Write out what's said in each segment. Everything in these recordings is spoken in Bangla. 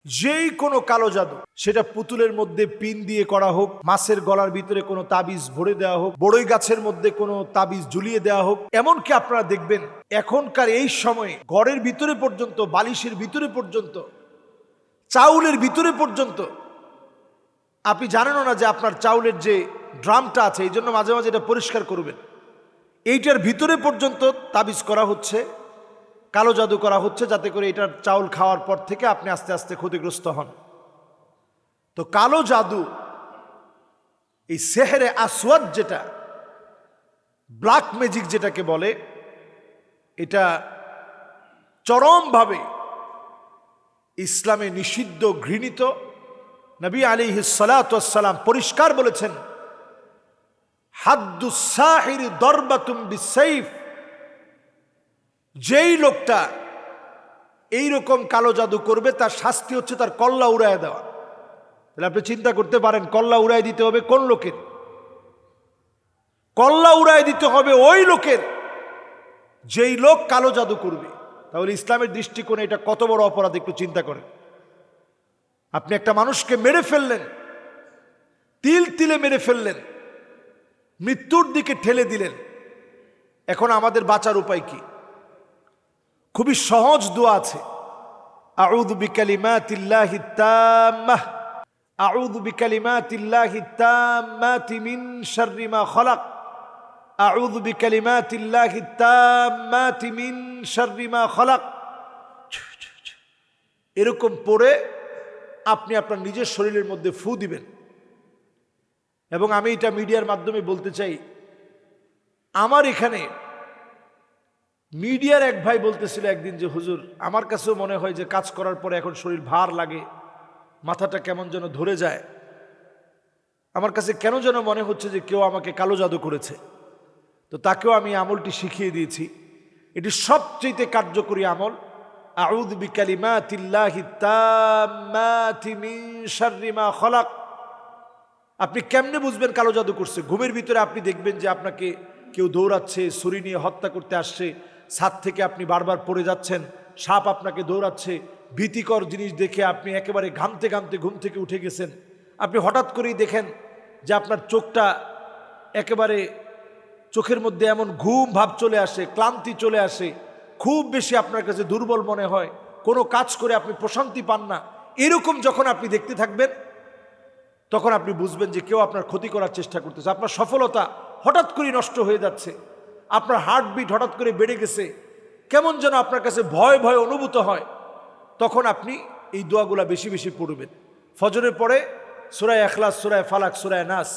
যেই কোনো কালো জাদু, সেটা পুতুলের মধ্যে পিন দিয়ে করা হোক, মাছের গলার ভিতরে কোনো তাবিজ ভরে দেওয়া হোক, বড়ই গাছের মধ্যে কোনো তাবিজ ঝুলিয়ে দেওয়া হোক, এমনকি আপনারা দেখবেন এখনকার এই সময়ে ঘরের ভিতরে পর্যন্ত, বালিশের ভিতরে পর্যন্ত, চাউলের ভিতরে পর্যন্ত, আপনি জানেনও না যে আপনার চাউলের যে ড্রামটা আছে, এই জন্য মাঝে মাঝে এটা পরিষ্কার করবেন, এইটার ভিতরে পর্যন্ত তাবিজ করা হচ্ছে, কালো জাদু করা হচ্ছে, যাতে করে এটার চাউল খাওয়ার পর থেকে আপনি আস্তে আস্তে ক্ষতিগ্রস্ত হন। তো কালো জাদু, এই সেহেরে আসওয়াদ, যেটা ব্ল্যাক ম্যাজিক যেটাকে বলে, এটা চরমভাবে ইসলামে নিষিদ্ধ, ঘৃণিত। নবী আলাইহিস সালাতু ওয়াস সালাম পরিষ্কার বলেছেন, হাদ্দুস সাহির দরবাতুম বিসাইফ, যেই লোকটা এইরকম কালো জাদু করবে তার শাস্তি হচ্ছে তার কল্লা উড়ায় দেওয়া। তাহলে আপনি চিন্তা করতে পারেন, কল্লা উড়ায় দিতে হবে কোন লোকের? কল্লা উড়ায় দিতে হবে ওই লোকের যেই লোক কালো জাদু করবে। তাহলে ইসলামের দৃষ্টিকোণে এটা কত বড় অপরাধ, একটু চিন্তা করেন। আপনি একটা মানুষকে মেরে ফেললেন, তিল তিলে মেরে ফেললেন, মৃত্যুর দিকে ঠেলে দিলেন। এখন আমাদের বাঁচার উপায় কি? খুবই সহজ দোয়া আছে, আউযু বিকালিমাতিল্লাহি তাম্মাহ, আউযু বিকালিমাতিল্লাহি তাম্মাতি মিন শাররি মা খালাক, আউযু বিকালিমাতিল্লাহি তাম্মাতি মিন শাররি মা খালাক। এরকম পড়ে আপনি আপনার নিজের শরীরের মধ্যে ফু দিবেন। এবং আমি এটা মিডিয়ার মাধ্যমে বলতে চাই, আমার এখানে মিডিয়ার এক ভাই বলতেছিল একদিন যে, হুজুর, আমার কাছেও মনে হয় যে কাজ করার পরে এখন শরীর ভার লাগে, মাথাটা কেমন যেন ধরে যায়, আমার কাছে কেন যেন মনে হচ্ছে যে কেউ আমাকে কালো জাদু করেছে। তো তাকেও আমি আমলটি শিখিয়ে দিয়েছি। এটি সবচেয়ে কার্যকরী আমল, আউযু বিকালিমাতিল্লাহি তাম্মাতি মিন শাররি মা খালাক। আপনি কেমনে বুঝবেন কালো জাদু করছে? ঘুমের ভিতরে আপনি দেখবেন যে আপনাকে কেউ দৌড়াচ্ছে, ছুরি নিয়ে হত্যা করতে আসছে, ছাদ থেকে আপনি বারবার পড়ে যাচ্ছেন, সাপ আপনাকে দৌড়াচ্ছে, ভীতিকর জিনিস দেখে আপনি একেবারে ঘামতে ঘামতে ঘুম থেকে উঠে গেছেন। আপনি হঠাৎ করেই দেখেন যে আপনার চোখটা একেবারে, চোখের মধ্যে এমন ঘুম ভাব চলে আসে, ক্লান্তি চলে আসে, খুব বেশি আপনার কাছে দুর্বল মনে হয়, কোনো কাজ করে আপনি প্রশান্তি পান না। এরকম যখন আপনি দেখতে থাকবেন, তখন আপনি বুঝবেন যে কেউ আপনার ক্ষতি করার চেষ্টা করতেছে। আপনার সফলতা হঠাৎ করে নষ্ট হয়ে যাচ্ছে, আপনার হার্টবিট হঠাৎ করে বেড়ে গেছে, কেমন যেন আপনার কাছে ভয় ভয় অনুভূত হয়। তখন আপনি এই দোয়াগুলা বেশি বেশি পড়বেন। ফজরের পরে সূরা ইখলাস, সূরা ফালাক, সূরা নাস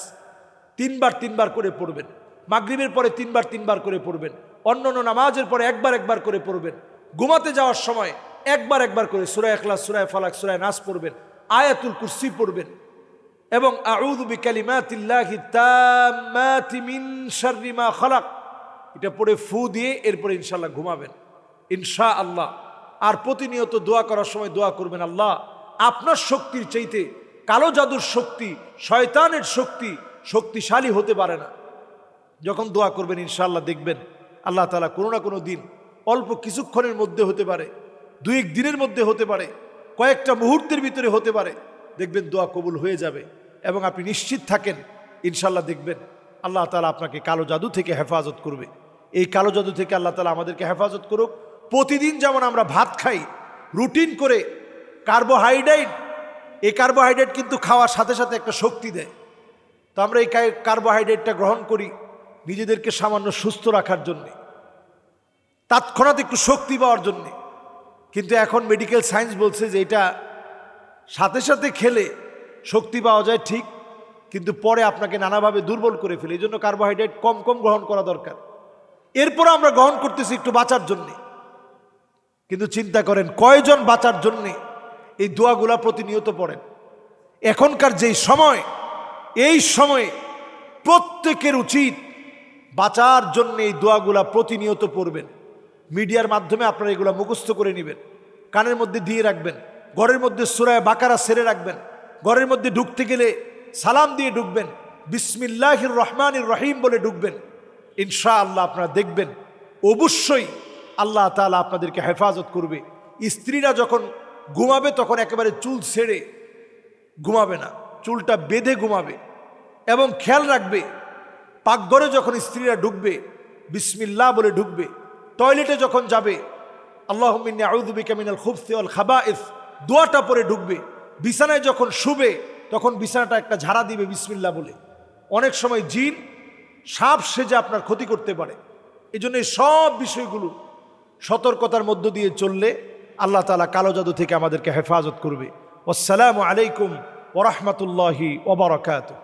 তিনবার করে পড়বেন। মাগরিবের পরে তিনবার করে পড়বেন। অন্যান্য নামাজের পরে একবার করে পড়বেন। ঘুমাতে যাওয়ার সময় একবার করে সূরা ইখলাস, সূরা ফালাক, সূরা নাস পড়বেন। আয়াতুল কুরসি পড়বেন এবং আউযু বিকালিমাতিল্লাহি তাম্মাতি মিন শাররি মা খালাক, এটা পড়ে ফু দিয়ে এরপরে ইনশাআল্লাহ ঘুমাবেন ইনশাআল্লাহ। আর প্রতিনিয়ত দোয়া করার সময় দোয়া করবেন, আল্লাহ, আপনার শক্তির চাইতে কালো জাদুর শক্তি, শয়তানের শক্তি শক্তিশালী হতে পারে না। যখন দোয়া করবেন ইনশাআল্লাহ দেখবেন আল্লাহ তাআলা কোনো না কোনো দিন, অল্প কিছুক্ষণের মধ্যে হতে পারে, 2-1 দিনের মধ্যে হতে পারে, কয়েকটা মুহূর্তের ভিতরে হতে পারে, দেখবেন দোয়া কবুল হয়ে যাবে। এবং আপনি নিশ্চিত থাকেন ইনশাআল্লাহ দেখবেন আল্লাহ তাআলা আপনাকে কালো জাদু থেকে হেফাজত করবে। এই কালো জাদু থেকে আল্লাহ তাআলা আমাদেরকে হেফাজত করুক। প্রতিদিন যেমন আমরা ভাত খাই রুটিন করে, কার্বোহাইড্রেট, এই কার্বোহাইড্রেট কিন্তু খাওয়ার সাথে সাথে একটা শক্তি দেয়। তো আমরা এই কার্বোহাইড্রেটটা গ্রহণ করি নিজেদেরকে সামান্য সুস্থ রাখার জন্যে, তৎক্ষণাৎ একটু শক্তি পাওয়ার জন্যে। কিন্তু এখন মেডিকেল সায়েন্স বলছে যে এটা সাথে সাথে খেলে শক্তি পাওয়া যায় ঠিক, কিন্তু পরে আপনাকে নানাভাবে দুর্বল করে ফেলে। এই জন্য কার্বোহাইড্রেট কম গ্রহণ করা দরকার। এরপর আমরা গ্রহণ করতেছি একটু বাঁচার জন্যে। কিন্তু চিন্তা করেন কয়জন বাঁচার জন্যে এই দোয়াগুলা প্রতিনিয়ত পড়েন? এখনকার যেই সময়, এই সময়ে প্রত্যেকের উচিত বাঁচার জন্য এই দোয়াগুলা প্রতিনিয়ত পড়বেন। মিডিয়ার মাধ্যমে আপনারা এগুলা মুখস্থ করে নেবেন, কানের মধ্যে দিয়ে রাখবেন, ঘরের মধ্যে সূরা বাকারা সেরে রাখবেন, ঘরের মধ্যে ঢুকতে গেলে সালাম দিয়ে ঢুকবেন, বিসমিল্লাহির রহমানির রহিম বলে ঢুকবেন। ইনশাআল্লাহ আপনারা দেখবেন অবশ্যই আল্লাহ তাআলা আপনাদেরকে হেফাজত করবে। স্ত্রীরা যখন ঘুমাবে তখন একেবারে চুল ছেড়ে ঘুমাবে না, চুলটা বেঁধে ঘুমাবে। এবং খেয়াল রাখবে পাকঘরে যখন স্ত্রীরা ঢুকবে বিসমিল্লাহ বলে ঢুকবে। টয়লেটে যখন যাবে আল্লাহুম্মা ইন্নী আউযু বিকা মিনাল খুবসি ওয়াল খাবাইস দোয়াটা পরে ঢুকবে। বিছানায় যখন শুবে তখন বিছানাটা একটা ঝাড়া দিবে বিসমিল্লাহ বলে। অনেক সময় জিন সাপ সেজে আপনার ক্ষতি করতে পারে। এই জন্য এই সব বিষয়গুলো সতর্কতার মধ্য দিয়ে চললে আল্লাহ তাআলা কালো জাদু থেকে আমাদেরকে হেফাজত করবে। আসসালামু আলাইকুম ওয়া রাহমাতুল্লাহি ওয়া বারাকাতুহু।